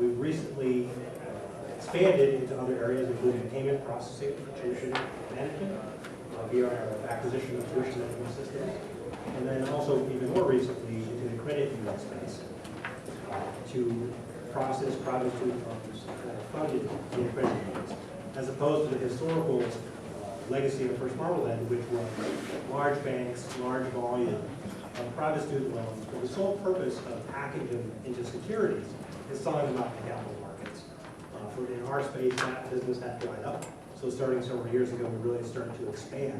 We've recently expanded into other areas, including payment processing, tuition management, via our acquisition of tuition management systems, and then also even more recently into the credit union space to process private student loans that are funded in credit unions, as opposed to the historical legacy of First Marblehead, which was large banks, large volume of private student loans, for the sole purpose of packaging them into securities and selling them out in the capital markets. In our space, that business had dried up. So starting several years ago, we really started to expand.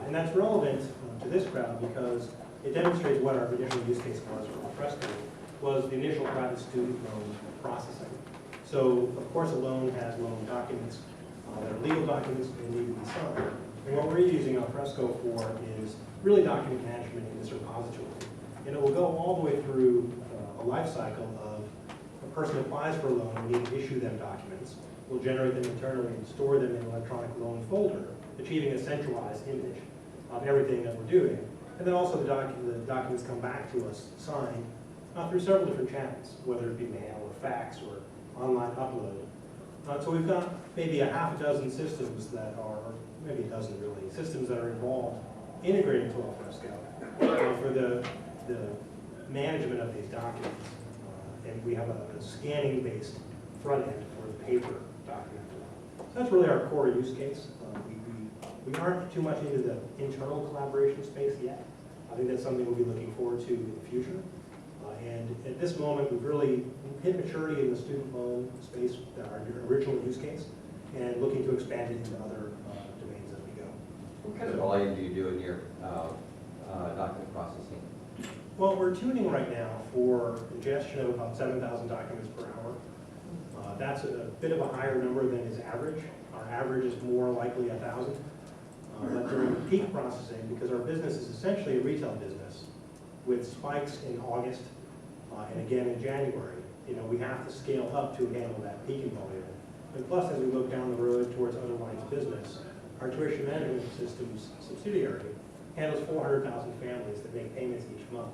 And that's relevant to this crowd because it demonstrates what our initial use case was for Alfresco, was the initial private student loan processing. So, of course, a loan has loan documents that are legal documents and need to be signed. And what we're using Alfresco for is really document management in this repository. And it will go all the way through a life cycle of a person applies for a loan, we need to issue them documents. We'll generate them internally and store them in an electronic loan folder, achieving a centralized image of everything that we're doing. And then also the documents come back to us signed through several different channels, whether it be mail or fax or online upload. So we've got maybe a half a dozen systems that are, or maybe a dozen really, systems that are involved integrating to Alfresco for the management of these documents. And we have a scanning-based front end for the paper document. So that's really our core use case. We aren't too much into the internal collaboration space yet. I think that's something we'll be looking forward to in the future. And at this moment, we've really hit maturity in the student loan space, our original use case, and looking to expand it into other domains as we go. What kind of volume do you do in your document processing? Well, we're tuning right now for ingestion of about 7,000 documents per hour. That's a bit of a higher number than is average. Our average is more likely 1,000. But during peak processing, because our business is essentially a retail business, with spikes in August and again in January, we have to scale up to handle that peaking volume. And plus, as we look down the road towards other lines of business, our tuition management systems subsidiary handles 400,000 families that make payments each month.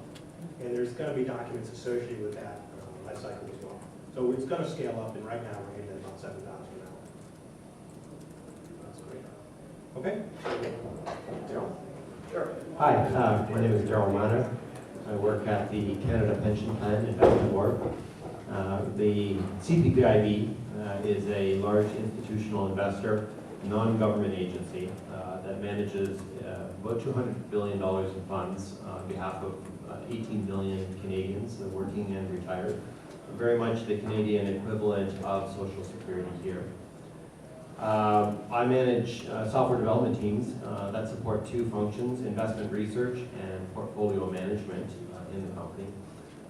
And there's going to be documents associated with that life cycle as well. So it's going to scale up, and right now we're hitting at about 7,000 an hour. That's great. Okay? Darryl? Sure. Hi, my name is Darryl Minard. I work at the Canada Pension Plan Investment Board. The CPPIB is a large institutional investor, non-government agency that manages about $200 billion in funds on behalf of 18 million Canadians working and retired. Very much the Canadian equivalent of Social Security here. I manage software development teams that support two functions, investment research and portfolio management in the company.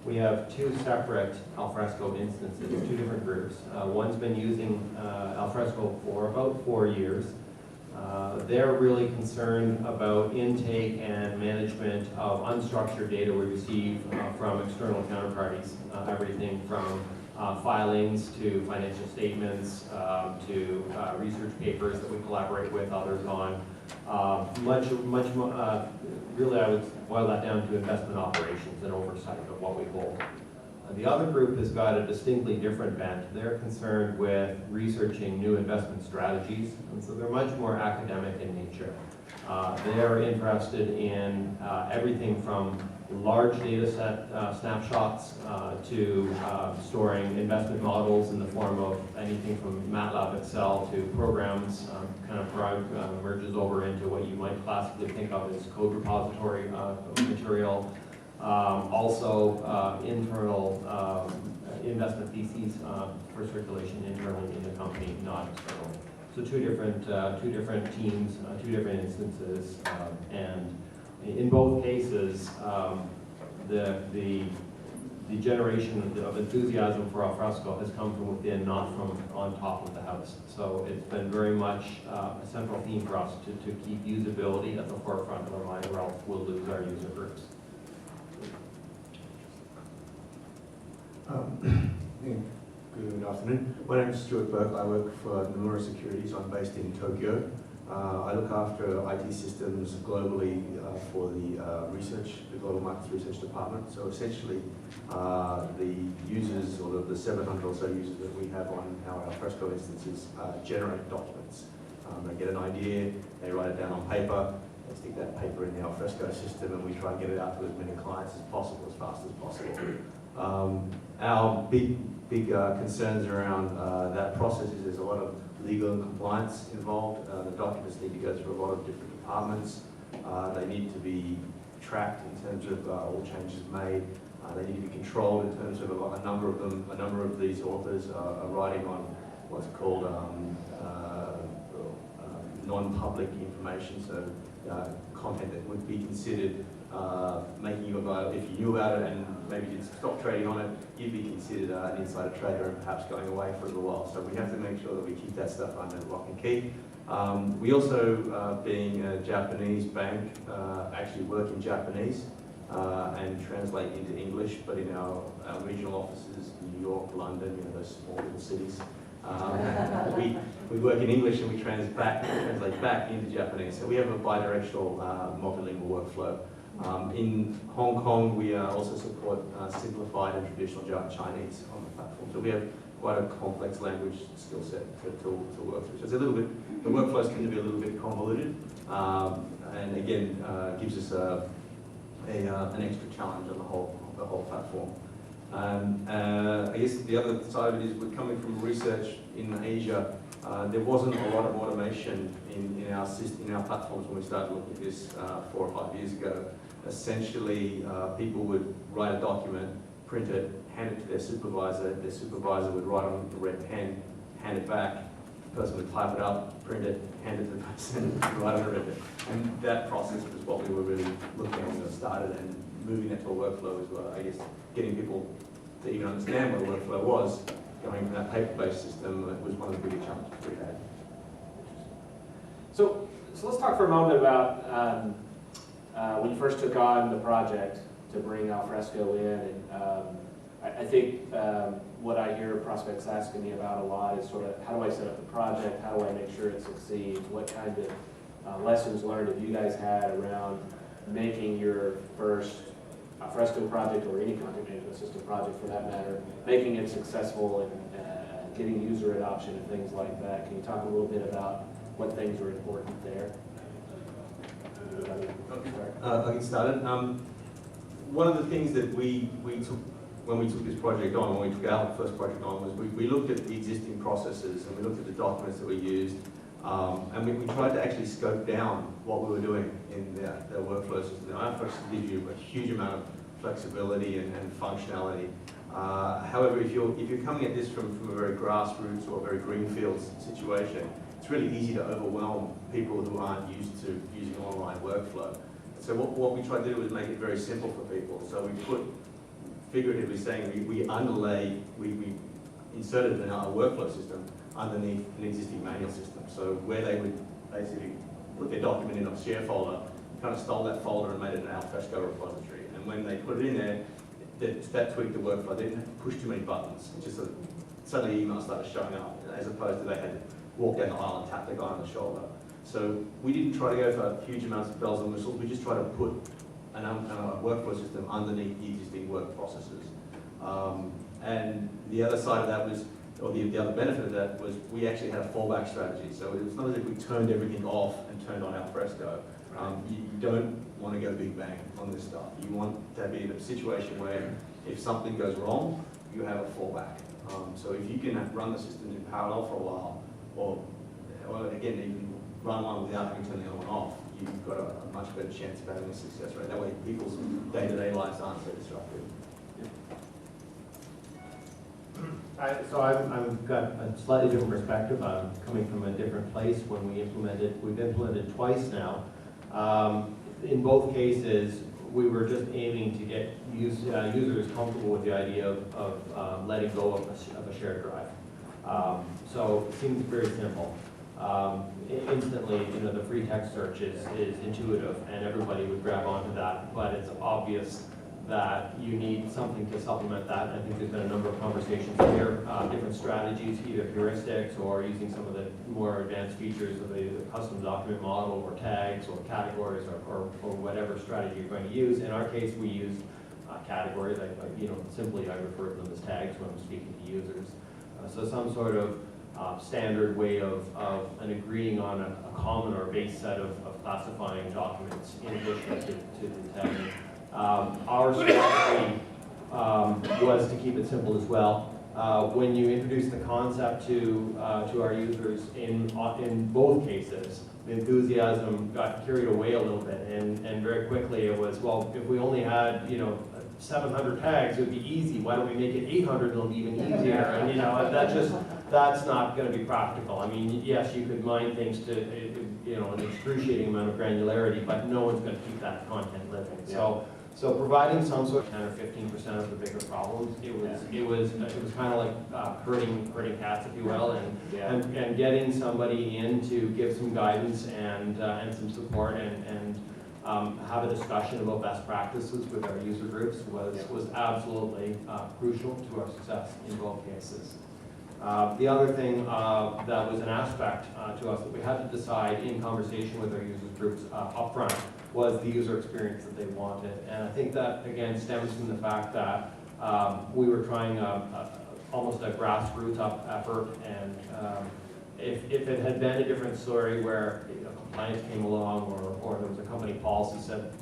We have two separate Alfresco instances, two different groups. One's been using Alfresco for about 4 years. They're really concerned about intake and management of unstructured data we receive from external counterparties, everything from filings to financial statements to research papers that we collaborate with others on. Much more, really I would boil that down to investment operations and oversight of what we hold. The other group has got a distinctly different bent. They're concerned with researching new investment strategies, and so they're much more academic in nature. They're interested in everything from large data set snapshots to storing investment models in the form of anything from MATLAB Excel to programs, kind of merges over into what you might classically think of as code repository material. Also internal investment theses for circulation internally in the company, not externally. So two different teams, two different instances, and in both cases, the generation of enthusiasm for Alfresco has come from within, not from on top of the house. So it's been very much a central theme for us to keep usability at the forefront of our mind, or else we'll lose our user groups. Good afternoon. My name is Stuart Burke. I work for Nomura Securities. I'm based in Tokyo. I look after IT systems globally for the research, the Global Markets Research Department. So essentially, the users, or the 700 or so users that we have on our Alfresco instances, generate documents. They get an idea, they write it down on paper, they stick that paper in the Alfresco system, and we try and get it out to as many clients as possible, as fast as possible. Our big concerns around that process is there's a lot of legal and compliance involved. The documents need to go through a lot of different departments. They need to be tracked in terms of all changes made. They need to be controlled in terms of a number of them. A number of these authors are writing on what's called non-public information, so content that would be considered making you available. If you knew about it and maybe you'd stop trading on it, you'd be considered an insider trader and perhaps going away for a little while. So we have to make sure that we keep that stuff under lock and key. We also, being a Japanese bank, actually work in Japanese and translate into English, but in our regional offices, New York, London, those small little cities, we work in English and we translate back into Japanese. So we have a bidirectional multilingual workflow. In Hong Kong, we also support simplified and traditional Chinese on the platform. So we have quite a complex language skill set to work through. So it's a little bit, the workflows tend to be a little bit convoluted, and again, gives us an extra challenge on the whole platform. I guess the other side of it is we're coming from research in Asia. There wasn't a lot of automation in our platforms when we started looking at this 4 or 5 years ago. Essentially, people would write a document, print it, hand it to their supervisor would write on the red pen, hand it back, the person would type it up, print it, hand it to the person, write on the red pen. And that process was what we were really looking at when we started, and moving that to a workflow as well. I guess getting people to even understand what a workflow was, going from that paper-based system, was one of the bigger challenges we had. So let's talk for a moment about when you first took on the project to bring Alfresco in. And I think what I hear prospects asking me about a lot is sort of, how do I set up the project? How do I make sure it succeeds? What kind of lessons learned have you guys had around making your first Alfresco project, or any content management system project for that matter, making it successful and getting user adoption and things like that? Can you talk a little bit about what things are important there? I'll get started. One of the things that we took when we took this project on, when we took our first project on, was we looked at the existing processes and we looked at the documents that we used, and we tried to actually scope down what we were doing in the workflow system. Now, Alfresco gives you a huge amount of flexibility and functionality. However, if you're coming at this from a very grassroots or a very greenfield situation, it's really easy to overwhelm people who aren't used to using online workflow. So what we tried to do was make it very simple for people. So we put, figuratively saying, we inserted in our workflow system underneath an existing manual system. So where they would basically put their document in a share folder, kind of stole that folder and made it an Alfresco repository. And when they put it in there, that tweaked the workflow. They didn't have to push too many buttons. It just suddenly emails started showing up, as opposed to they had to walk down the aisle and tap the guy on the shoulder. So we didn't try to go for huge amounts of bells and whistles. We just tried to put a workflow system underneath the existing work processes. And the other side of that was, or the other benefit of that was, we actually had a fallback strategy. So it was not as if we turned everything off and turned on Alfresco. You don't want to go big bang on this stuff. You want to be in a situation where if something goes wrong, you have a fallback. So if you can run the systems in parallel for a while, or again, even run one without having to turn the other one off, you've got a much better chance of having a success rate. That way people's day-to-day lives aren't so disrupted. So I've got a slightly different perspective. I'm coming from a different place. When we've implemented twice now. In both cases, we were just aiming to get users comfortable with the idea of letting go of a shared drive. So it seems very simple. Instantly, the free text search is intuitive, and everybody would grab onto that. But it's obvious that you need something to supplement that. I think there's been a number of conversations here, different strategies, either heuristics or using some of the more advanced features of the custom document model or tags or categories or whatever strategy you're going to use. In our case, we used categories. Simply I refer to them as tags when I'm speaking to users. So some sort of standard way of agreeing on a common or base set of classifying documents in addition to the tagging. Our strategy was to keep it simple as well. When you introduce the concept to our users in both cases, the enthusiasm got carried away a little bit, and very quickly it was, well, if we only had 700 tags, it would be easy. Why don't we make it 800? It'll be even easier. And that's not going to be practical. I mean, yes, you could mine things to an excruciating amount of granularity, but no one's going to keep that content living. Yeah. So providing some sort of 10 or 15% of the bigger problems, it was kind of like herding cats, if you will, and getting somebody in to give some guidance and some support and have a discussion about best practices with our user groups was absolutely crucial to our success in both cases. The other thing that was an aspect to us that we had to decide in conversation with our user groups upfront was the user experience that they wanted. And I think that, again, stems from the fact that we were trying almost a grassroots effort, and if it had been a different story where compliance came along or there was a company policy said,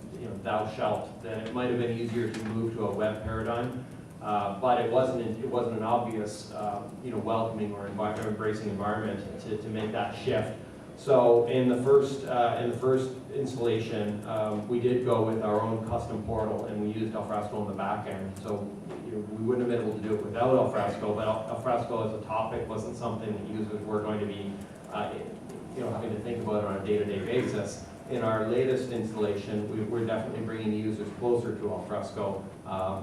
thou shalt, then it might have been easier to move to a web paradigm. But it wasn't an obvious, welcoming or embracing environment to make that shift. So in the first installation, we did go with our own custom portal, and we used Alfresco on the back end. So we wouldn't have been able to do it without Alfresco, but Alfresco as a topic wasn't something that users were going to be, having to think about on a day-to-day basis. In our latest installation, we're definitely bringing the users closer to Alfresco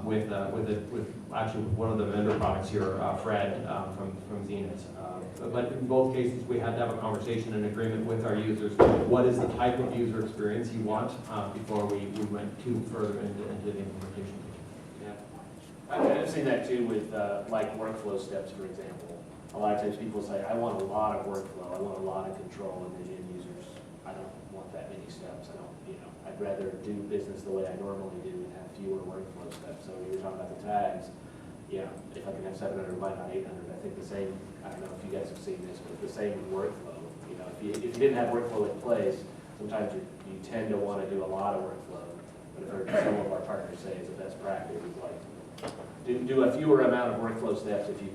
with one of the vendor products here, Fred from Zenith. But in both cases, we had to have a conversation and agreement with our users. What is the type of user experience you want before we went too further into the implementation? Yeah, I've seen that too with like workflow steps, for example. A lot of times people say, I want a lot of workflow, I want a lot of control, and then end users, I don't want that many steps. I'd rather do business the way I normally do and have fewer workflow steps. So you were talking about the tags. If I can have 700, why not 800? I think the same, I don't know if you guys have seen this, but the same with workflow. If you didn't have workflow in place, sometimes you tend to want to do a lot of workflow. But I've heard some of our partners say as a best practice is like, do a fewer amount of workflow steps if you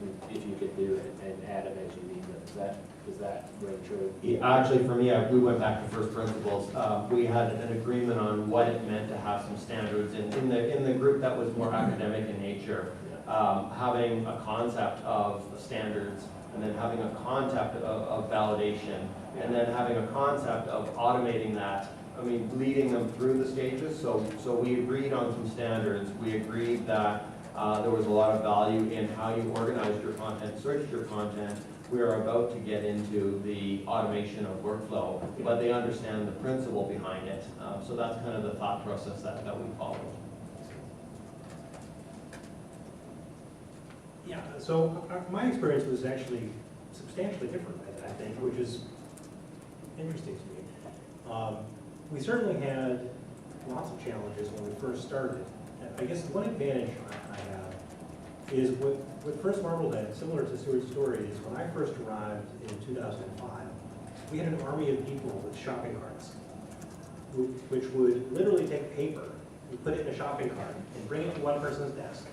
could do it, and add them as you need them. Is that ring true? Yeah, actually, for me, we went back to first principles. We had an agreement on what it meant to have some standards, and in the group that was more academic in nature, having a concept of standards, and then having a concept of validation, and then having a concept of automating that. Leading them through the stages. So we agreed on some standards. We agreed that there was a lot of value in how you organized your content, searched your content. We are about to get into the automation of workflow, but they understand the principle behind it. So that's kind of the thought process that we followed. Yeah, so my experience was actually substantially different, I think, which is interesting to me. We certainly had lots of challenges when we first started. I guess the one advantage I have is with first Marblehead, similar to Stuart's story, is when I first arrived in 2005, we had an army of people with shopping carts, which would literally take paper and put it in a shopping cart and bring it to one person's desk.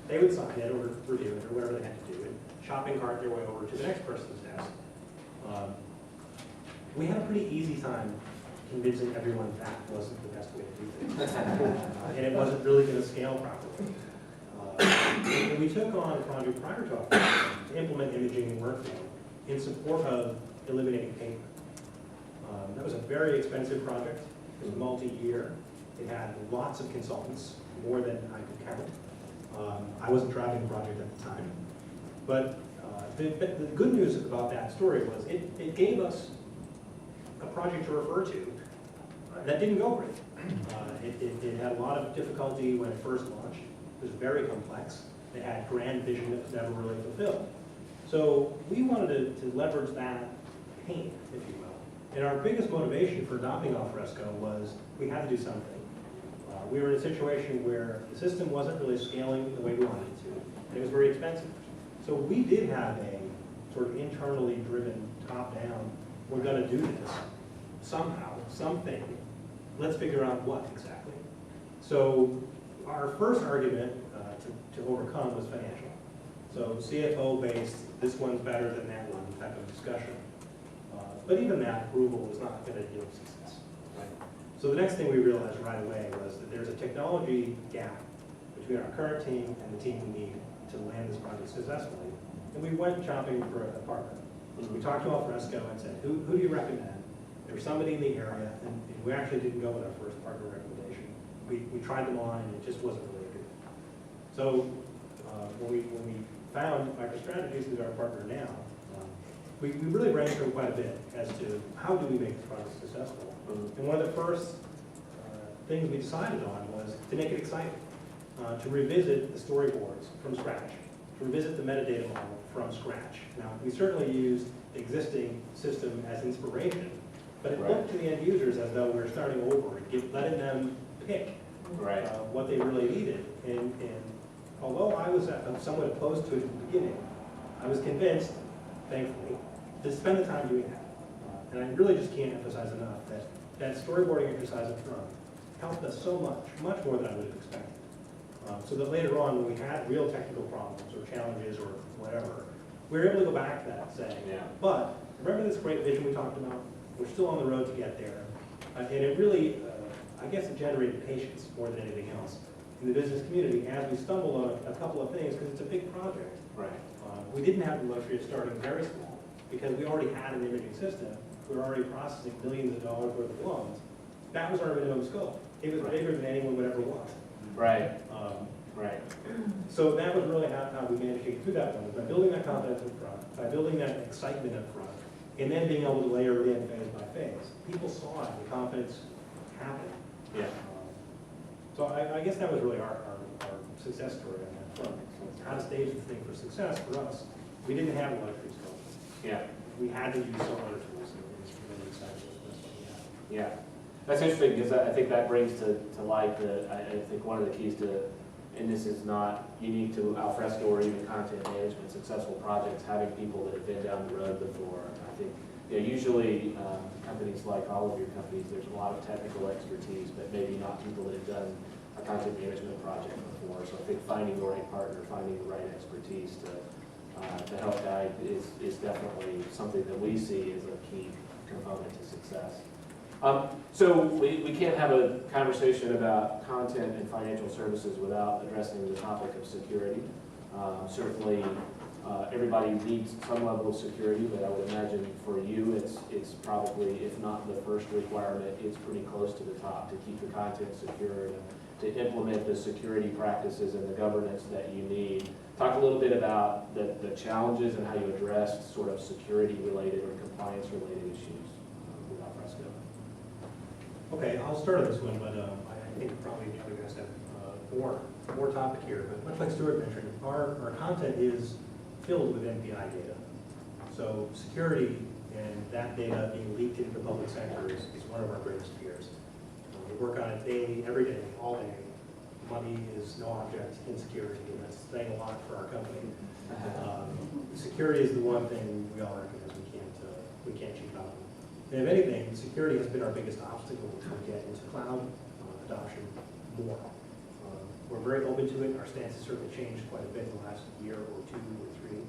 They would sign it or review it or whatever they had to do, and shopping cart their way over to the next person's desk. We had a pretty easy time convincing everyone that wasn't the best way to do things. And it wasn't really going to scale properly. And we took on a project prior to Alfresco to implement imaging and workflow in support of eliminating paper. That was a very expensive project. It was multi-year. It had lots of consultants, more than I could count. I wasn't driving the project at the time. But the good news about that story was it gave us a project to refer to that didn't go great. It had a lot of difficulty when it first launched. It was very complex. It had grand vision that was never really fulfilled. So we wanted to leverage that pain, if you will. And our biggest motivation for adopting Alfresco was we had to do something. We were in a situation where the system wasn't really scaling the way we wanted it to, and it was very expensive. So we did have a sort of internally driven, top-down, we're going to do this somehow, something. Let's figure out what exactly. So our first argument to overcome was financial. So CFO-based, this one's better than that one type of discussion. But even that approval was not going to yield success. Right? So the next thing we realized right away was that there's a technology gap between our current team and the team we need to land this project successfully. And we went shopping for a partner. So we talked to Alfresco and said, who do you recommend? There's somebody in the area, and we actually didn't go with our first partner recommendation. We tried them on, and it just wasn't really a good fit. So when we found MicroStrategies, who's our partner now, we really brainstormed quite a bit as to how do we make this project successful. And one of the first things we decided on was to make it exciting, to revisit the storyboards from scratch, to revisit the metadata model from scratch. Now, we certainly used the existing system as inspiration, but it looked to the end users as though we were starting over and letting them pick what they really needed. And although I was somewhat opposed to it at the beginning, I was convinced, thankfully, to spend the time doing that. And I really just can't emphasize enough that that storyboarding exercise up front helped us so much more than I would have expected. So that later on, when we had real technical problems or challenges or whatever, we were able to go back to that saying, but remember this great vision we talked about? We're still on the road to get there. And it really, I guess it generated patience more than anything else in the business community as we stumbled on a couple of things, because it's a big project. We didn't have the luxury of starting very small because we already had an imaging system. We were already processing millions of dollars worth of loans. That was our minimum scope. It was bigger than anyone would ever want. So that was really how we managed to get through that one, by building that confidence up front, by building that excitement up front, and then being able to layer it in phase by phase. People saw it, the confidence happened. So I guess that was really our success story on that front. How to stage the thing for success for us. We didn't have a luxury scope. We had to use some other tools, and it's really exciting with this one we have. That's interesting, because I think that brings to light I think one of the keys to, and this is not unique to Alfresco or even content management, successful projects, having people that have been down the road before. I think usually companies like all of your companies, there's a lot of technical expertise, but maybe not people that have done a content management project before. So I think finding the right partner, finding the right expertise to help guide is definitely something that we see as a key component to success. So we can't have a conversation about content and financial services without addressing the topic of security. Certainly, everybody needs some level of security, but I would imagine for you, it's probably, if not the first requirement, it's pretty close to the top to keep the content secure and to implement the security practices and the governance that you need. Talk a little bit about the challenges and how you addressed sort of security-related or compliance-related issues with Alfresco. Okay, I'll start on this one, but I think probably the other guys have more topic here. But much like Stuart mentioned, our content is filled with MPI data. So security and that data being leaked into the public sector is one of our greatest fears. We work on it daily, every day, all day. Money is no object in security, and that's saying a lot for our company. Security is the one thing we all recognize we can't cheat on. And if anything, security has been our biggest obstacle to get into cloud adoption more. We're very open to it. Our stance has certainly changed quite a bit in the last year or two or three.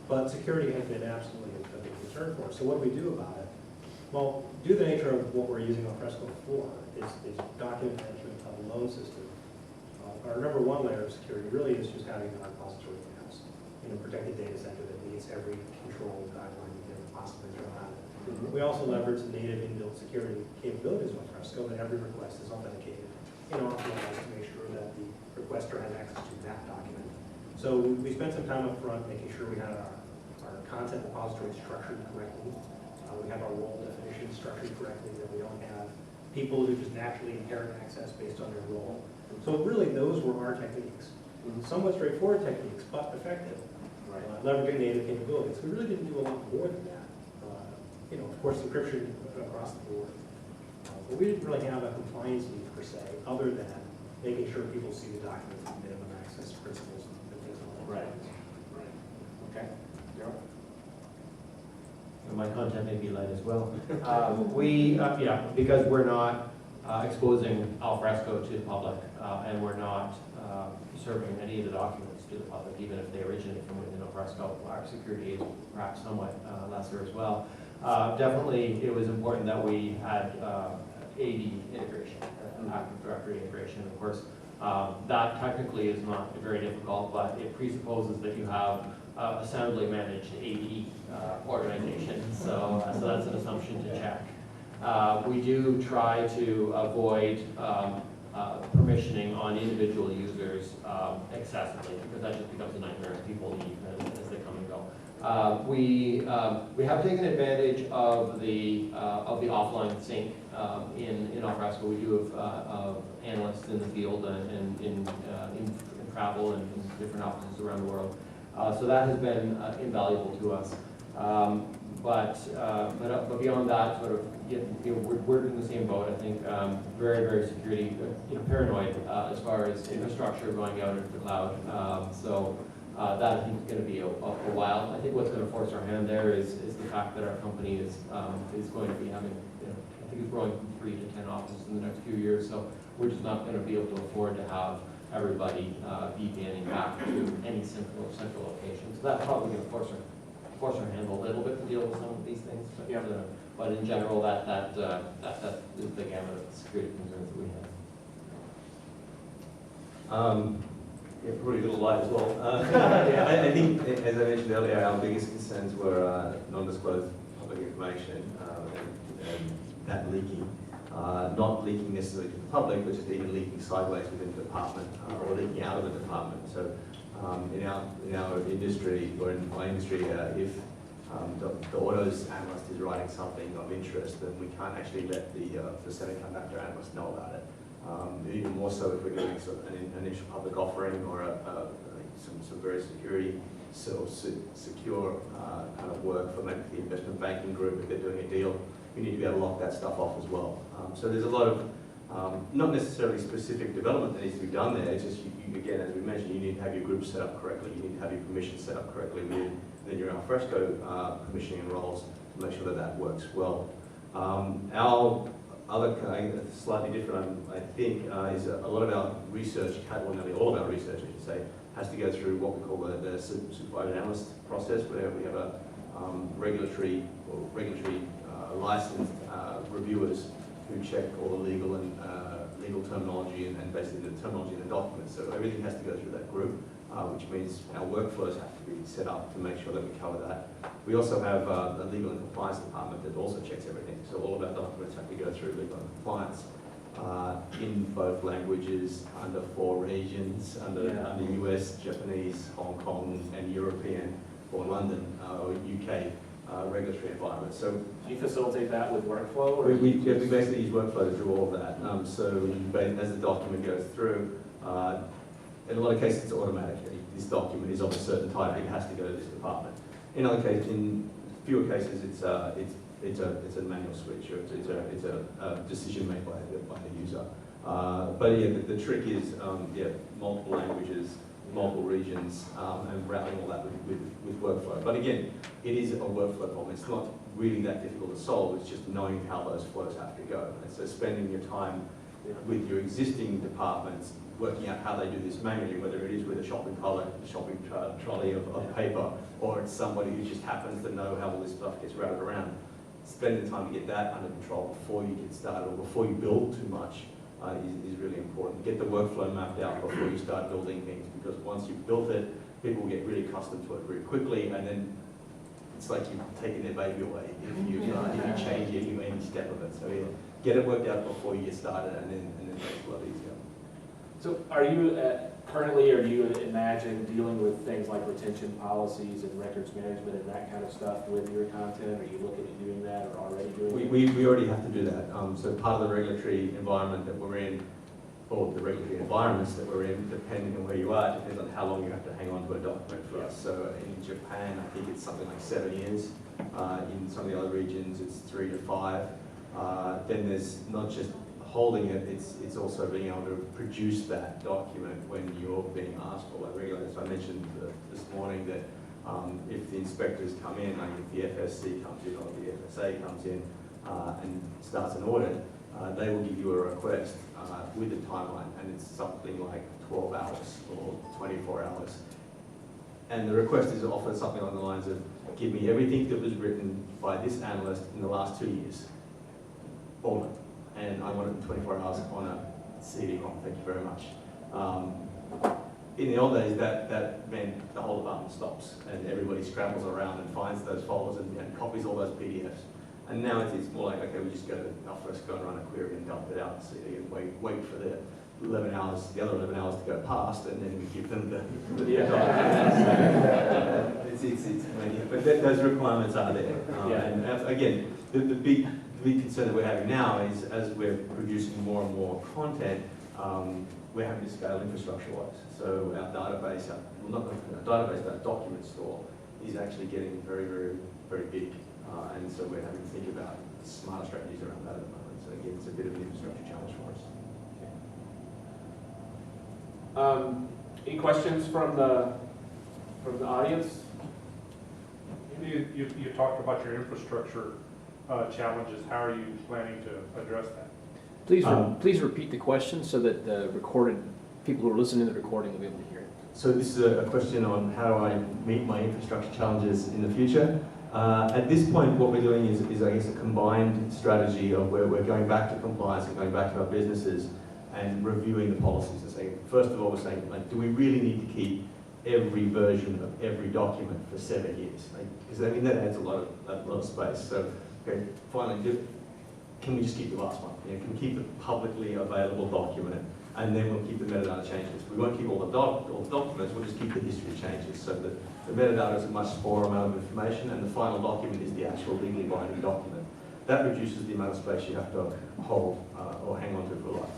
But security has been absolutely a big concern for us. So what do we do about it? Well, due to the nature of what we're using Alfresco for is document management of a loan system. Our number one layer of security really is just having a repository in-house, protected data center that meets every control guideline you can possibly throw at it. We also leverage the native inbuilt security capabilities of Alfresco that every request is authenticated and authorized to make sure that the requester has access to that document. So we spent some time up front making sure we had our content repository structured correctly. We have our role definitions structured correctly, that we don't have people who just naturally inherit access based on their role. So really, those were our techniques. Somewhat straightforward techniques, but effective. Right. Leveraging native capabilities. We really didn't do a lot more than that. Of course, encryption across the board. But we didn't really have a compliance need per se, other than making sure people see the documents with minimum access principles and things like that. Right. Right. Okay. Darryl? And my content may be light as well. Because we're not exposing Alfresco to the public, and we're not serving any of the documents to the public, even if they originate from within Alfresco. Our security is perhaps somewhat lesser as well. Definitely, it was important that we had AD integration, Active Directory integration. Of course, that technically is not very difficult, but it presupposes that you have a soundly managed AD organization. So that's an assumption to check. We do try to avoid permissioning on individual users excessively, because that just becomes a nightmare as people leave as they come and go. We have taken advantage of the offline sync in Alfresco. We do have analysts in the field and in travel and in different offices around the world. So that has been invaluable to us. But beyond that, sort of, we're in the same boat. I think very, very security, paranoid as far as infrastructure going out into the cloud. That I think is going to be a while. I think what's going to force our hand there is the fact that our company is going to be having, I think it's growing from 3 to 10 offices in the next few years. So we're just not going to be able to afford to have everybody VPNing back to any central location. So that's probably going to force our hand a little bit to deal with some of these things. But in general, that is the gamut of security concerns that we have. Probably a little light as well. I think, as I mentioned earlier, our biggest concerns were non-disclosed public information and that leaking. Not leaking necessarily to the public, but just even leaking sideways within the department or leaking out of the department. So in our industry, or in my industry, if the autos analyst is writing something of interest, then we can't actually let the semiconductor analyst know about it. Even more so if we're doing sort of an initial public offering or some very secure kind of work for maybe the investment banking group if they're doing a deal. We need to be able to lock that stuff off as well. So there's a lot of, not necessarily specific development that needs to be done there. It's just, again, as we mentioned, you need to have your group set up correctly. You need to have your permissions set up correctly within your Alfresco permissioning roles to make sure that works well. Our other kind of slightly different, I think, is a lot of our research, well, nearly all of our research, I should say, has to go through what we call the supervised analyst process, where we have a regulatory licensed reviewers who check all the legal terminology and basically the terminology in the documents. So everything has to go through that group, which means our workflows have to be set up to make sure that we cover that. We also have a legal and compliance department that also checks everything. So all of our documents have to go through legal and compliance in both languages, under 4 regions, under US, Japanese, Hong Kong, and European, or London, or UK regulatory environment. So do you facilitate that with workflow? Or we basically use workflow to do all of that. As the document goes through, in a lot of cases it's automatic. This document is of a certain type, it has to go to this department. In other cases, in fewer cases, it's a manual switch, or it's a decision made by the user. But yeah, the trick is multiple languages, multiple regions, and routing all that with workflow. But again, it is a workflow problem. It's not really that difficult to solve. It's just knowing how those flows have to go. And so spending your time with your existing departments, working out how they do this manually, whether it is with a shopping trolley of paper, or it's somebody who just happens to know how all this stuff gets routed around. Spending the time to get that under control before you get started, or before you build too much, is really important. Get the workflow mapped out before you start building things, because once you've built it, people get really accustomed to it very quickly, and then it's like you've taken their baby away if you change any step of it. So yeah, get it worked out before you get started, and then it makes it a lot easier. So are you currently, or do you imagine dealing with things like retention policies and records management and that kind of stuff with your content? Are you looking at doing that or already doing it? We already have to do that. So part of the regulatory environment that we're in, or the regulatory environments that we're in, depending on where you are, depends on how long you have to hang on to a document for us. So in Japan, I think it's something like 7 years. In some of the other regions, it's 3 to 5. Then there's not just holding it, it's also being able to produce that document when you're being asked for by regulators. I mentioned this morning that if the inspectors come in, like if the FSC comes in or the FSA comes in and starts an audit, they will give you a request with a timeline, and it's something like 12 hours or 24 hours. And the request is often something along the lines of, give me everything that was written by this analyst in the last 2 years, all of it. And I want it in 24 hours on a CD-ROM, thank you very much. In the old days, that meant the whole department stops and everybody scrambles around and finds those folders and copies all those PDFs. And now it's more like, okay, we just go to Alfresco and run a query and dump it out in CD and wait for the other 11 hours to go past, and then we give them the but those requirements are there. And again, the big concern that we're having now is, as we're producing more and more content, we're having to scale infrastructure-wise. So our database, our document store is actually getting very, very, very big. And so we're having to think about smarter strategies around that at the moment. So again, it's a bit of an infrastructure challenge for us. Any questions from the audience? You talked about your infrastructure challenges. How are you planning to address that? Please repeat the question so that the people who are listening to the recording will be able to hear it. So this is a question on how do I meet my infrastructure challenges in the future. At this point, what we're doing is I guess, a combined strategy of where we're going back to compliance and going back to our businesses and reviewing the policies and saying, first of all, we're saying, like, do we really need to keep every version of every document for 7 years? Because I mean, that adds a lot of space. So, okay, finally, can we just keep the last one? Can we keep the publicly available document, and then we'll keep the metadata changes? We won't keep all the documents, we'll just keep the history changes, so that the metadata is a much smaller amount of information, and the final document is the actual legally binding document. That reduces the amount of space you have to hold or hang on to for life.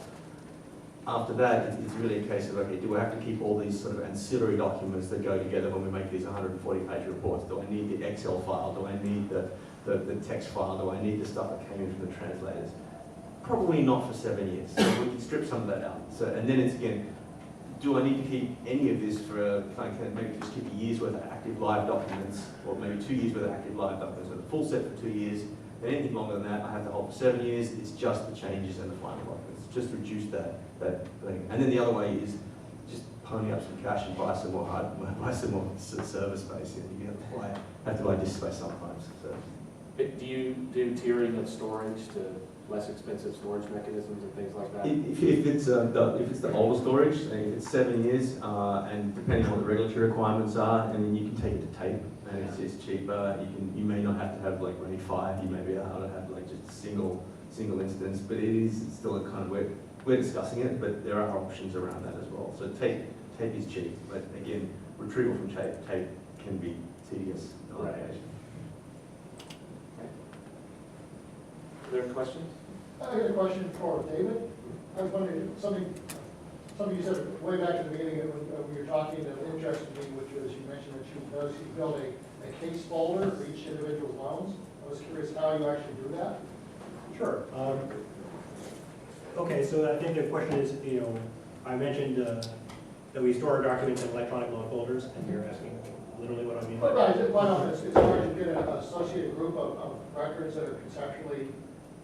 After that, it's really a case of, okay, do I have to keep all these sort of ancillary documents that go together when we make these 140-page reports? Do I need the Excel file? Do I need the text file? Do I need the stuff that came in from the translators? Probably not for 7 years. So we can strip some of that out. So, and then it's again, do I need to keep any of this for maybe just keep a year's worth of active live documents, or maybe 2 years worth of active live documents, so the full set for 2 years. And anything longer than that, I have to hold for 7 years. It's just the changes and the final documents. Just reduce that thing. And then the other way is just pony up some cash and buy some more server space. You have to buy disk space sometimes. So. Do you do tiering of storage to less expensive storage mechanisms and things like that? If it's the older storage, if it's 7 years, and depending on what the regulatory requirements are, I mean, you can take it to tape, and it's cheaper. You may not have to have like RAID 5. You may be able to have like just a single instance, but it's still a kind of we're discussing it, but there are options around that as well. So tape is cheap, but again, retrieval from tape can be tedious on occasion. Are there questions? I got a question for David. I was wondering, something you said way back at the beginning when you were talking that interested me, which was you mentioned that you build a case folder for each individual loans. I was curious how you actually do that. Sure. Okay, so I think the question is, I mentioned that we store our documents in electronic loan folders, and you're asking literally what I mean. But right, it's hard to get an associated group of records that are conceptually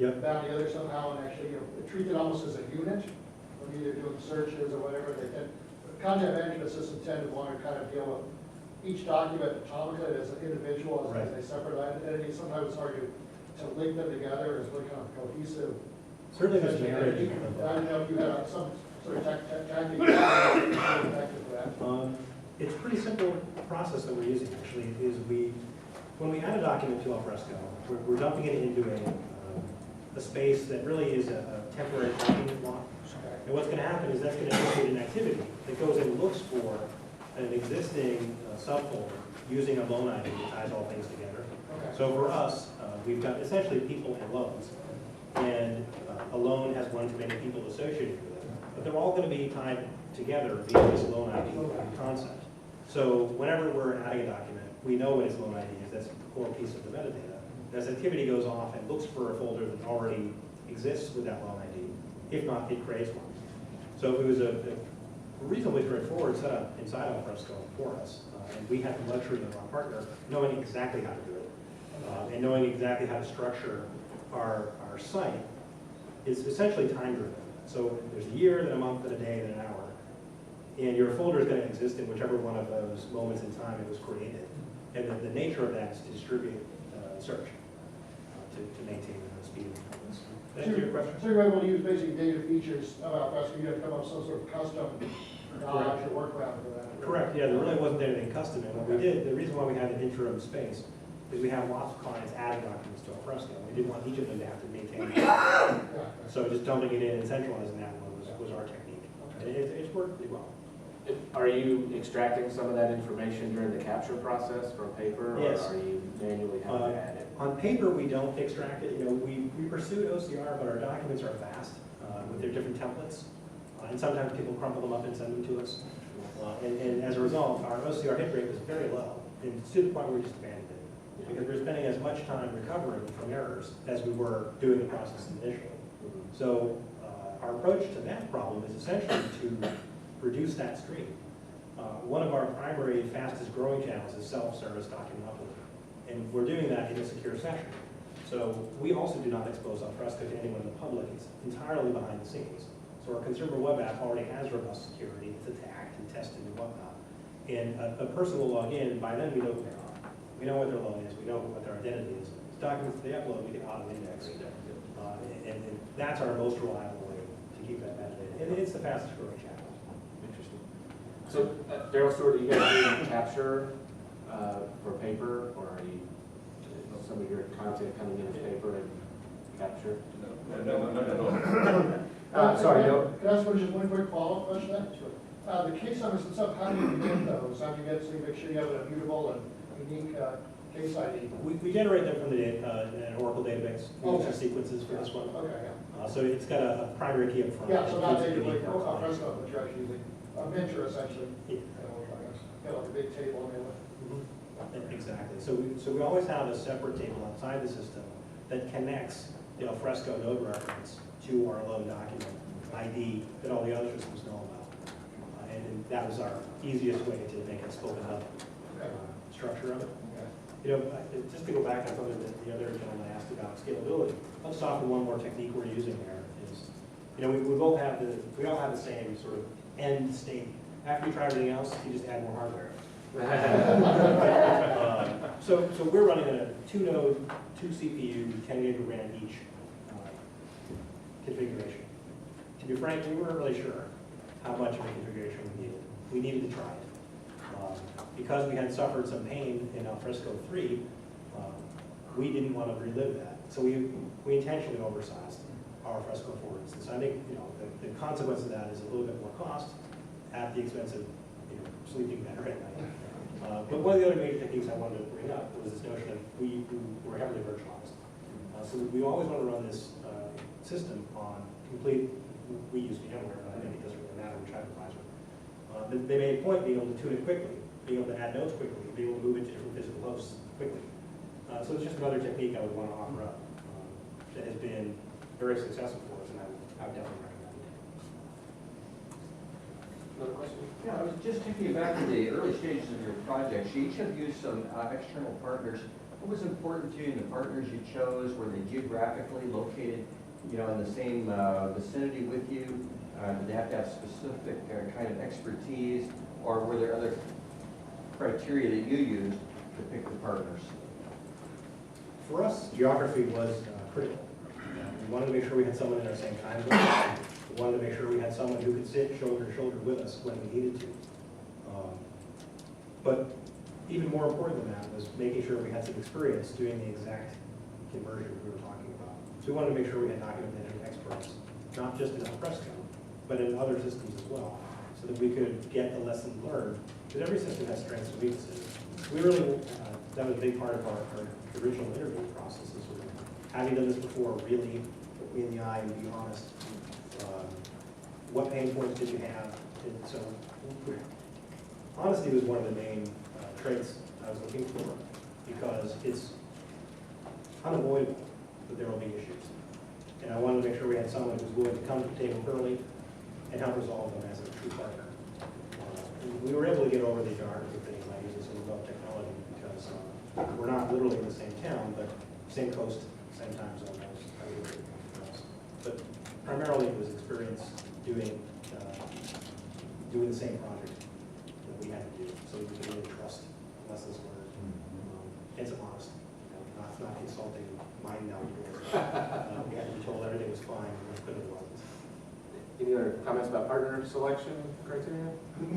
bound together somehow and actually treated almost as a unit when either doing searches or whatever. Content management systems tend to want to kind of deal with each document atomically as an individual, as a separate entity. Sometimes it's hard to link them together as one kind of cohesive. Certainly there's an area. I don't know if you have some sort of tactic effective for that. It's a pretty simple process that we're using actually, is when we add a document to Alfresco, we're dumping it into a space that really is a temporary document block. And what's going to happen is that's going to initiate an activity that goes and looks for an existing subfolder using a loan ID that ties all things together. Okay. So for us, we've got essentially people and loans. And a loan has one too many people associated with it. But they're all going to be tied together via this loan ID concept. So whenever we're adding a document, we know what its loan ID is. That's the core piece of the metadata. As activity goes off and looks for a folder that already exists with that loan ID. If not, it creates one. So it was a reasonably straightforward setup inside Alfresco for us. And we had the luxury of our partner knowing exactly how to do it. And knowing exactly how to structure our site is essentially time driven. So there's a year, then a month, then a day, then an hour. And your folder is going to exist in whichever one of those moments in time it was created. And the nature of that is to distribute search, to maintain the speed of performance. Thank you. Your question? So you're able to use basic data features of Alfresco, you have to come up with some sort of custom dodge or workaround for that. Correct, yeah, there really wasn't anything custom. And what we did, the reason why we had an interim space is we have lots of clients adding documents to Alfresco. We didn't want each of them to have to maintain it. So just dumping it in and centralizing that one was our technique. And it's worked pretty well. Are you extracting some of that information during the capture process from paper? Yes. Or are you manually having to add it? On paper, we don't extract it. You know, we pursued OCR, but our documents are fast with their different templates. And sometimes people crumple them up and send them to us. And as a result, our OCR hit rate was very low. And to the point where we just abandoned it. Because we were spending as much time recovering from errors as we were doing the process initially. So our approach to that problem is essentially to reduce that stream. One of our primary fastest growing channels is self-service document upload. And we're doing that in a secure session. So we also do not expose Alfresco to anyone in the public. It's entirely behind the scenes. So our consumer web app already has robust security. It's attacked and tested and whatnot. And a person will log in, and by then we know who they are. We know what their loan is. We know what their identity is. The documents they upload, we can auto-index. And that's our most reliable way to keep that metadata. And it's the fastest growing channel. Interesting. So, Darryl, Stuart, are you guys doing capture for paper, or are you, some of your content coming in as paper and capture? No. Sorry, no. Can I ask just one quick follow-up question then? Sure. The case numbers and stuff, how do you get those? How do you get, so you make sure you have an immutable and unique case ID? We generate them from an Oracle database. We use Okay. the sequences for this one. Okay, yeah. So it's got a primary key up front. Yeah, so not It's natively, unique for our client. Alfresco, but you're actually using a Venture essentially. Yeah. Got like a big table in there. Exactly. So we always have a separate table outside the system that connects the Alfresco node reference to our loan document ID that all the other systems know about. And that was our easiest way to make a spoken up structure of it. You know, just to go back on something that the other gentleman asked about scalability, I'll just offer one more technique we're using there is, you know, we all have the same sort of end state. After you try everything else, you just add more hardware. So we're running a 2-node, 2 CPU, 10 gig of RAM each configuration. To be frank, we weren't really sure how much of a configuration we needed. We needed to try it. Because we had suffered some pain in Alfresco 3, we didn't want to relive that. So we intentionally oversized our Alfresco 4 instance. I think, you know, the consequence of that is a little bit more cost at the expense of, you know, sleeping better at night. But one of the other major techniques I wanted to bring up was this notion of we were heavily virtualized. So we always want to run this system on complete, we use VMware, but I think it doesn't really matter which hypervisor. They made a point being able to tune it quickly, being able to add nodes quickly, being able to move it to different physical hosts quickly. So it's just another technique I would want to offer up that has been very successful for us, and I would definitely recommend it. Another question? Yeah, I was just taking you back to the early stages of your project. You each have used some external partners. What was important to you in the partners you chose? Were they geographically located, you know, in the same vicinity with you? Did they have to have specific kind of expertise, or were there other criteria that you used to pick the partners? For us, geography was critical. We wanted to make sure we had someone in our same time zone. We wanted to make sure we had someone who could sit shoulder to shoulder with us when we needed to. But even more important than that was making sure we had some experience doing the exact conversion we were talking about. So we wanted to make sure we had document management experts, not just in Alfresco, but in other systems as well. so that we could get the lesson learned, because every system has strengths and weaknesses. We really, that was a big part of our original interview processes. Having done this before, really look me in the eye and be honest. What pain points did you have? And so, honesty was one of the main traits I was looking for, because it's unavoidable that there will be issues. And I wanted to make sure we had someone who's willing to come to the table early and help resolve them as a true partner. And we were able to get over the yard of things like using some remote technology, because we're not literally in the same town, but same coast, same time zone. But primarily it was experience doing the same project that we had to do, so we could really trust lessons learned, and some honesty, not insulting mind now. We had to be told everything was fine, and it couldn't wasn't. Any other comments about partner selection criteria?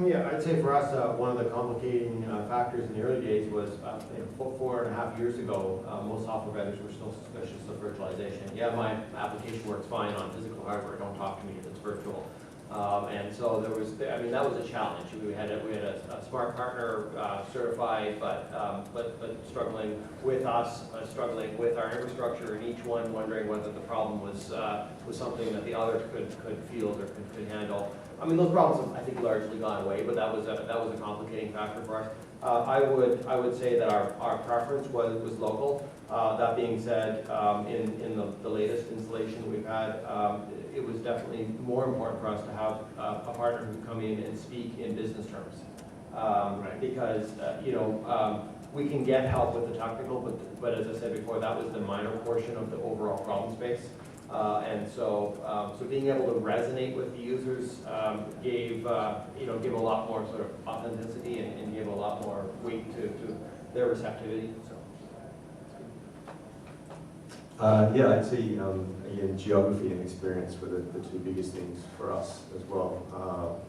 Yeah, I'd say for us, one of the complicating factors in the early days was 4.5 years ago, most software vendors were still suspicious of virtualization. Yeah, my application works fine on physical hardware, don't talk to me if it's virtual. And so there was, I mean, that was a challenge. We had a smart partner certified, but struggling with us, struggling with our infrastructure, and each one wondering whether the problem was something that the other could field or could handle. I mean, those problems have, I think, largely gone away, but that was a complicating factor for us. I would say that our preference was local. That being said, in the latest installation we've had, it was definitely more important for us to have a partner who could come in and speak in business terms. Because, we can get help with the technical, but as I said before, that was the minor portion of the overall problem space. And so being able to resonate with the users gave a lot more sort of authenticity and gave a lot more weight to their receptivity. So. Yeah, I'd say, again, geography and experience were the two biggest things for us as well.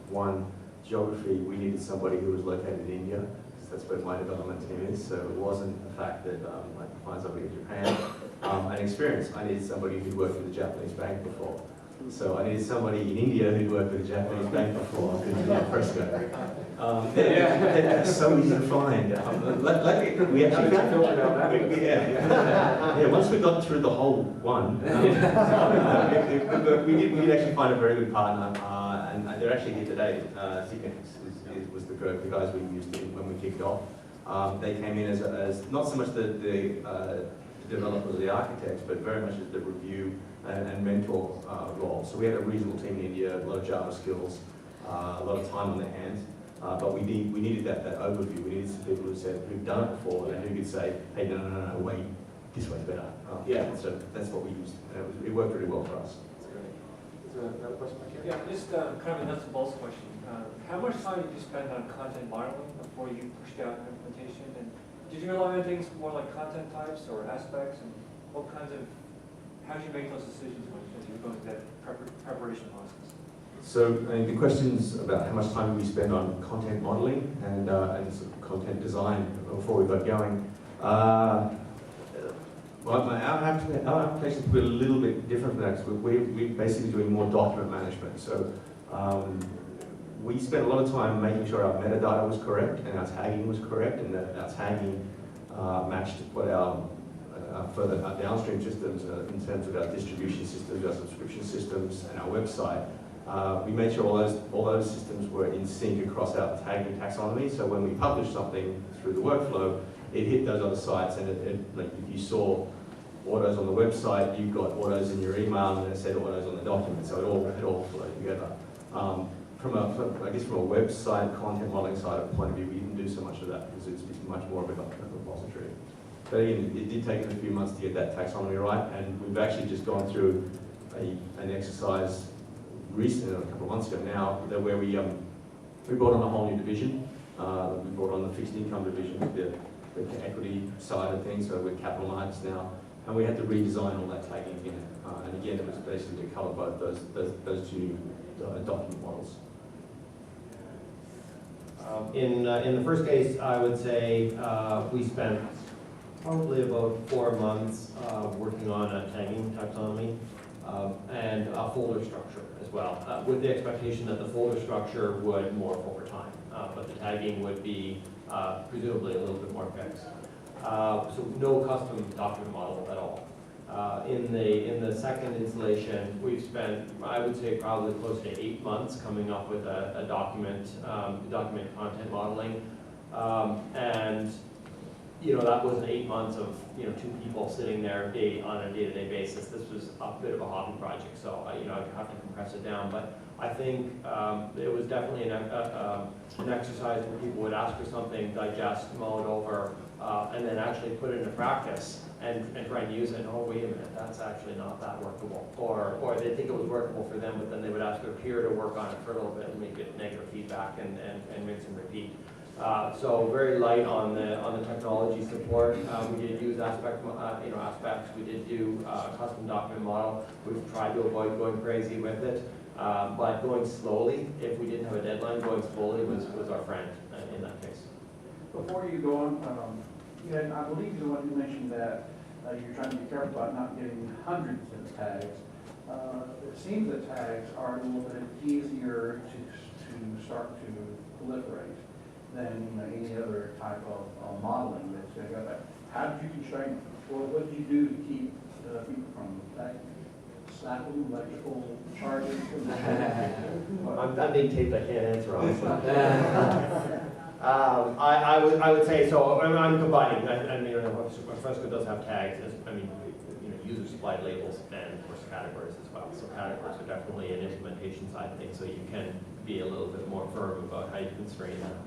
One, geography, we needed somebody who was located in India, because that's where my development team is, so it wasn't the fact that I could find somebody in Japan. And experience, I needed somebody who'd worked with a Japanese bank before. So I needed somebody in India who'd worked with a Japanese bank before, who'd do Alfresco. They're so easy to find. Luckily, we actually found it. Yeah, once we got through the whole one, we did actually find a very good partner, and they're actually here today. Sequence was the guys we used when we kicked off. They came in as not so much the developers or the architects, but very much as the review and mentor role. So we had a regional team in India, a lot of Java skills, a lot of time on their hands. But we needed that overview. We needed some people who've done it before and who could say, hey, no, wait, this way's better. So that's what we used. It worked really well for us. That's great. Is there another question back here? Yeah, just kind of a nuts and bolts question. How much time did you spend on content modeling before you pushed out implementation? And did you rely on things more like content types or aspects? And what kinds of, how did you make those decisions as you were going through that preparation process? So the questions about how much time we spend on content modeling and sort of content design before we got going. Our applications were a little bit different from that, because we're basically doing more document management. So we spent a lot of time making sure our metadata was correct and our tagging was correct, and that our tagging matched what our downstream systems in terms of our distribution systems, our subscription systems, and our website. We made sure all those systems were in sync across our tagging taxonomy, so when we published something through the workflow, it hit those other sites, and like if you saw autos on the website, you got autos in your email, and it said autos on the document, so it all flowed together. From a website content modeling side point of view, we didn't do so much of that because it's much more of a document repository. But again, it did take us a few months to get that taxonomy right, and we've actually just gone through an exercise recently, a couple of months ago now, where we brought on a whole new division. We brought on the fixed income division, the equity side of things, so we're capital markets now, and we had to redesign all that tagging again. And again, it was basically to cover both those two document models. In the first case, I would say we spent probably about 4 months working on a tagging taxonomy. and a folder structure as well, with the expectation that the folder structure would morph over time, but the tagging would be presumably a little bit more fixed. So no custom document model at all. In the second installation, we've spent, I would say, probably close to 8 months coming up with a document content modeling, and that was 8 months of 2 people sitting there on a day-to-day basis. This was a bit of a hobby project, so I'd have to compress it down. But I think it was definitely an exercise where people would ask for something, digest, mull it over, and then actually put it into practice and try and use it. Oh, wait a minute, that's actually not that workable. Or they think it was workable for them, but then they would ask their peer to work on it for a little bit and make it negative feedback and rinse and repeat. So very light on the technology support. We did use aspects. We did do a custom document model. We've tried to avoid going crazy with it, but going slowly, if we didn't have a deadline, going slowly was our friend in that case. Before you go on, I believe you're the one who mentioned that you're trying to be careful about not getting hundreds of tags. It seems that tags are a little bit easier to start to proliferate than any other type of modeling that's going to go there. How did you constrain, or what did you do to keep people from snapping electrical charges? I'm being taped, I can't answer honestly. I would say so. I'm combining. Alfresco does have tags. User supplied labels and of course categories as well. So categories are definitely an implementation side of things. So you can be a little bit more firm about how you constrain them.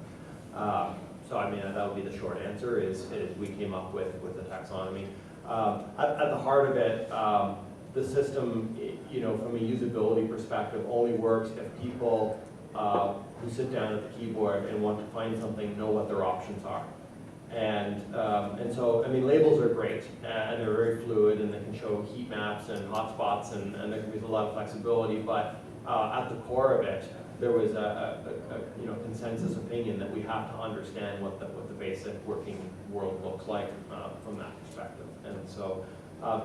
That would be the short answer. Is we came up with the taxonomy. At the heart of it, the system, from a usability perspective, only works if people who sit down at the keyboard and want to find something know what their options are. And so labels are great, and they're very fluid, and they can show heat maps and hotspots, and there can be a lot of flexibility, but at the core of it, there was a consensus opinion that we have to understand what the basic working world looks like from that perspective. And so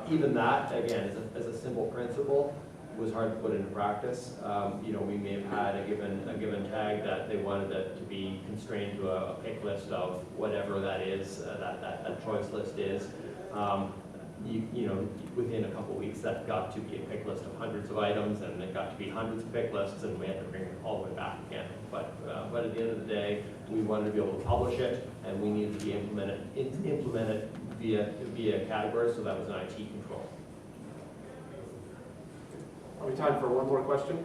even that, again, as a simple principle, was hard to put into practice. We may have had a given tag that they wanted it to be constrained to a pick list of whatever that is, that choice list is. Within a couple of weeks, that got to be a pick list of hundreds of items, and it got to be hundreds of pick lists, and we had to bring it all the way back again. But at the end of the day, we wanted to be able to publish it, and we needed to be implemented via categories, so that was an IT control. Are we time for one more question?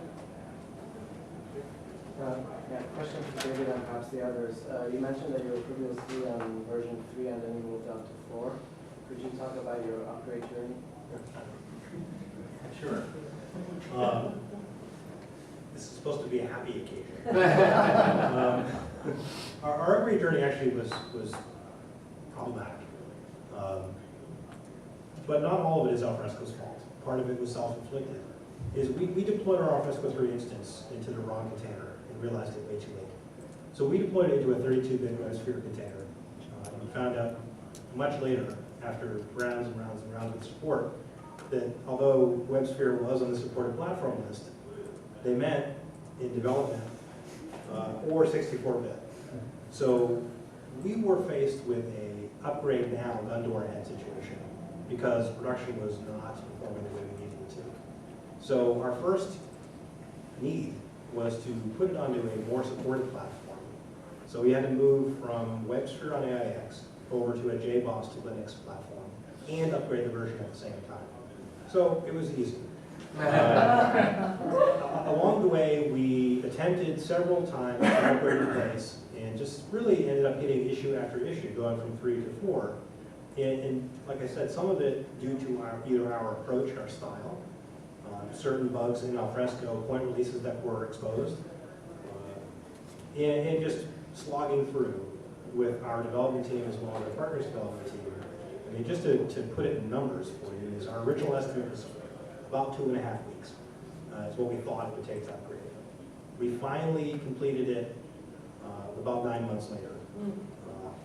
Question for David and perhaps the others. You mentioned that you were previously on version 3 and then you moved on to 4. Could you talk about your upgrade journey? Sure. This is supposed to be a happy occasion. Our upgrade journey actually was problematic. But not all of it is Alfresco's fault. Part of it was self-inflicted. We deployed our Alfresco 3 instance into the wrong container and realized it way too late. So we deployed it into a 32-bit WebSphere container. And we found out much later, after rounds and rounds and rounds of support, that although WebSphere was on the supported platform list, they meant in development or 64-bit. So we were faced with a upgrade now, gun to our head situation because production was not performing the way we needed it to. So our first need was to put it onto a more supported platform. So we had to move from WebSphere on AIX over to a JBoss to Linux platform and upgrade the version at the same time. So it was easy. Along the way, we attempted several times to upgrade the place and just really ended up hitting issue after issue, going from 3 to 4. And like I said, some of it due to either our approach, our style, certain bugs in Alfresco, point releases that were exposed, and just slogging through with our development team as well as our partners' development team. Just to put it in numbers for you, is our original estimate was about 2.5 weeks. It's what we thought it would take to upgrade it. We finally completed it about 9 months later,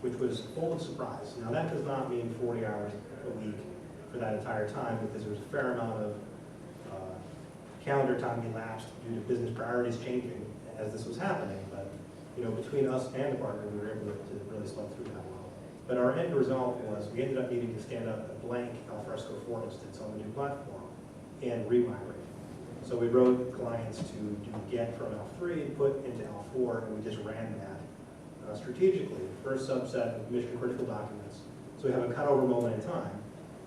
which was full of surprise. Now that does not mean 40 hours a week for that entire time, because there's a fair amount of calendar time elapsed due to business priorities changing as this was happening, but, you know, between us and the partner, we were able to really slow through that well. But our end result was we ended up needing to stand up a blank Alfresco 4 instance on the new platform and remigrate. So we wrote clients to do get from L3, put into L4, and we just ran that strategically. First subset of mission critical documents. So we have a cutover moment in time.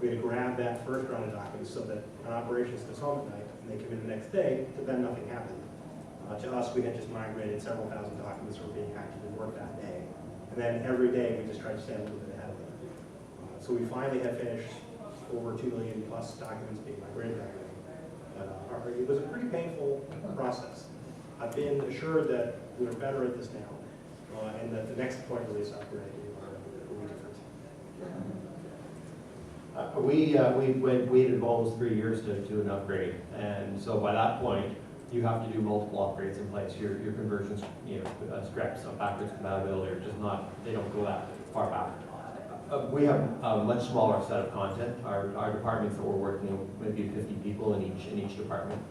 We had to grab that first round of documents so that an operations goes home at night and they come in the next day, to them nothing happened. To us, we had just migrated several thousand documents that were being actively worked that day. And then every day we just tried to stay a little bit ahead of them. So we finally had finished over 2 million plus documents being migrated that day. It was a pretty painful process. I've been assured that we're better at this now, and that the next point release upgrade will be different. We waited almost 3 years to do an upgrade, and so by that point, you have to do multiple upgrades in place. Your conversions, scripts, backwards compatibility are just not, they don't go that far back. We have a much smaller set of content. Our departments that we're working with, maybe 50 people in each department.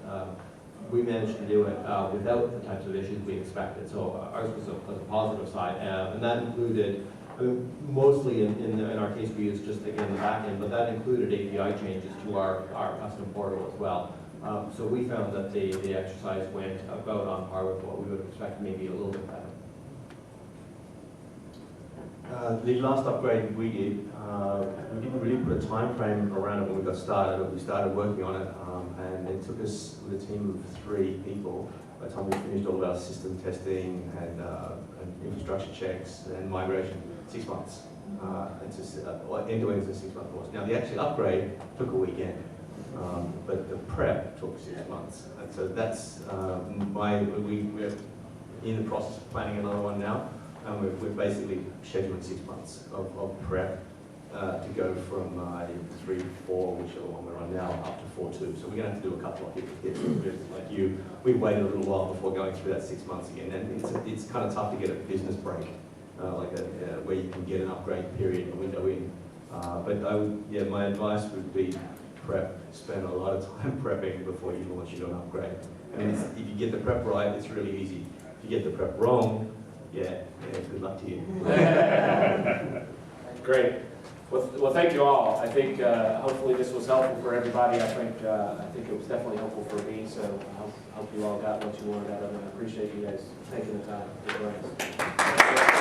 We managed to do it without the types of issues we expected. So ours was a positive side, and that included, mostly in our case we used just again the back end, but that included API changes to our custom portal as well. So we found that the exercise went about on par with what we would have expected, maybe a little bit better. The last upgrade we did, we didn't really put a time frame around it when we got started, but we started working on it, and it took us, with a team of 3 people, by the time we finished all of our system testing and infrastructure checks and migration, 6 months. It's just end-to-end is a 6-month course. Now the actual upgrade took a weekend, but the prep took 6 months. And so that's we're in the process of planning another one now. And we're basically scheduling 6 months of prep to go from 3.4, which are the one we're on now, up to 4.2. So we're going to have to do a couple of hits like you. We waited a little while before going through that 6 months again, and it's kind of tough to get a business break, where you can get an upgrade period, a window in. But my advice would be prep. Spend a lot of time prepping before you launch into an upgrade. I mean, if you get the prep right, it's really easy. If you get the prep wrong, yeah, good luck to you. Great. Well, thank you all. I think hopefully this was helpful for everybody. I think it was definitely helpful for me. So I hope you all got what you wanted out of it. I appreciate you guys taking the time to join us.